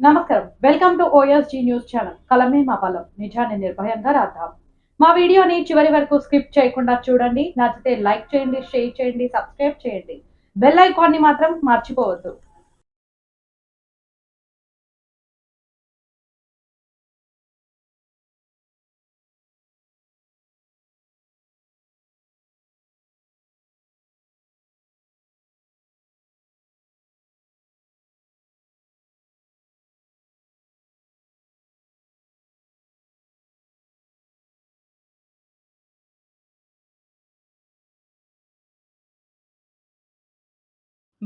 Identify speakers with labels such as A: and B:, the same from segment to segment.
A: నమస్కారం. Welcome to OSG news channel. కలమే మా బలం. నిజాన్ని నిర్భయంగా రాద్దాం. మా వీడియోని చివరి వరకు స్కిప్ చేయకుండా చూడండి. నచ్చితే లైక్ చేయండి, షేర్ చేయండి, సబ్స్క్రైబ్ చేయండి. బెల్ ఐకాన్ని మాత్రం మర్చిపోవద్దు.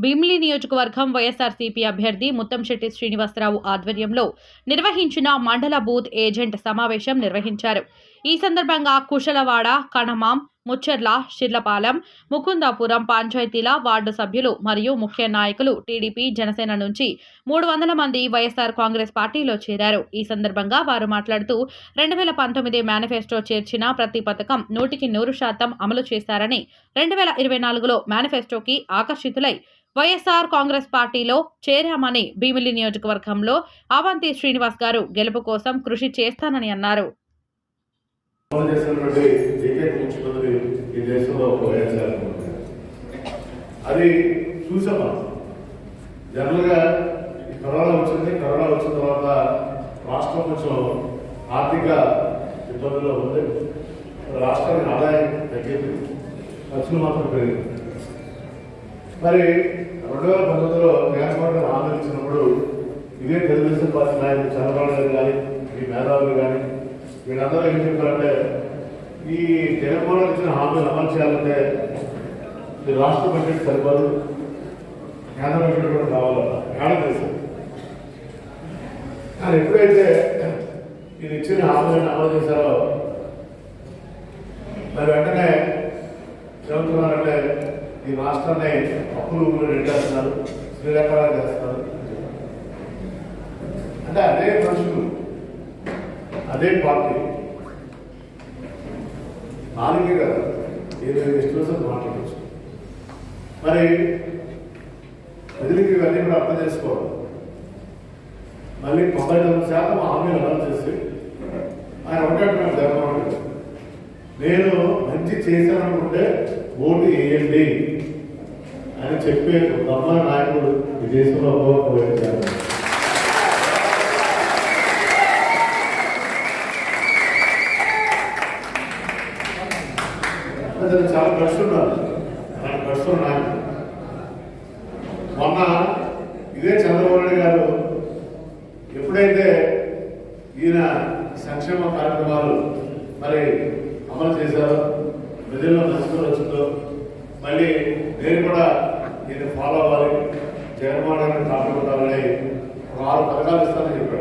A: భీమిలి నియోజకవర్గం వైఎస్ఆర్సీపీ అభ్యర్థి ముత్తంశెట్టి శ్రీనివాసరావు ఆధ్వర్యంలో నిర్వహించిన మండల బూత్ ఏజెంట్ సమావేశం నిర్వహించారు. ఈ సందర్భంగా కుశలవాడ, కణమాం, ముచ్చర్ల, షిర్లపాలెం, ముకుందాపురం పంచాయతీల వార్డు సభ్యులు మరియు ముఖ్య నాయకులు టీడీపీ, జనసేన నుంచి 300 మంది వైఎస్ఆర్ కాంగ్రెస్ పార్టీలో చేరారు. ఈ సందర్భంగా వారు మాట్లాడుతూ 2019 మేనిఫెస్టో చేర్చిన ప్రతి పథకం 100% అమలు చేశారని 2024లో మేనిఫెస్టోకి ఆకర్షితులై వైఎస్ఆర్ కాంగ్రెస్ పార్టీలో చేరామని, భీమిలి నియోజకవర్గంలో అవంతి శ్రీనివాస్ గారు గెలుపు కోసం కృషి చేస్తానని అన్నారు.
B: అది చూసామా జనరల్గా కరోనా వచ్చిన తర్వాత రాష్ట్రం కొంచెం ఆర్థిక ఇబ్బందుల్లో ఉంది. రాష్ట్రానికి ఆదాయం తగ్గింది, ఖర్చులు మాత్రం పెరిగింది. మరి 2019లో జగన్మోహన్ గారు హామీ ఇచ్చినప్పుడు ఇదే తెలుగుదేశం పార్టీ నాయకులు చంద్రబాబు గారు కానీ, ఈ మేధావులు కానీ వీళ్ళందరూ ఏం చెప్పారంటే, ఈ జగన్మోహన్ ఇచ్చిన హామీలు అమలు చేయాలంటే ఈ రాష్ట్ర బడ్జెట్ సరిపోదు, కేంద్ర బడ్జెట్ కూడా కావాలన్న కేంద్ర దేశం. కానీ ఎప్పుడైతే ఇది ఇచ్చిన హామీలను అమలు చేశారో మరి వెంటనే చెబుతున్నారంటే ఈ రాష్ట్రాన్ని అప్పులు రెడ్డేస్తున్నారు, శ్రీలంకలు చేస్తున్నారు. అంటే అదే మనుషులు, అదే పార్టీ నాలుగే కదా, ఏదో ఇష్టం మాట్లాడచ్చు. మరి ప్రజలకి ఇవన్నీ కూడా అర్థం చేసుకోవాలి. మళ్ళీ 99% హామీలు అమలు చేసి ఆయన ఒకటే జగన్మోహన్ రెడ్డి, నేను మంచి చేశాననుకుంటే ఓటు వేయండి అని చెప్పే గొప్ప నాయకుడు ఈ దేశంలో పోయించారు. అతను చాలా కష్టున్నారు, అలాంటి కష్టం నాయకుడు. మొన్న ఇదే చంద్రబాబు నాయుడు గారు ఎప్పుడైతే ఈయన సంక్షేమ కార్యక్రమాలు మరి అమలు చేశారో, ప్రజల్లో నష్టం వచ్చిందో, మళ్ళీ నేను కూడా దీన్ని ఫాలో అవ్వాలి, జగన్మోహన్ రెడ్డి కాపాడాలని 6 పథకాలు ఇస్తానని చెప్పారు.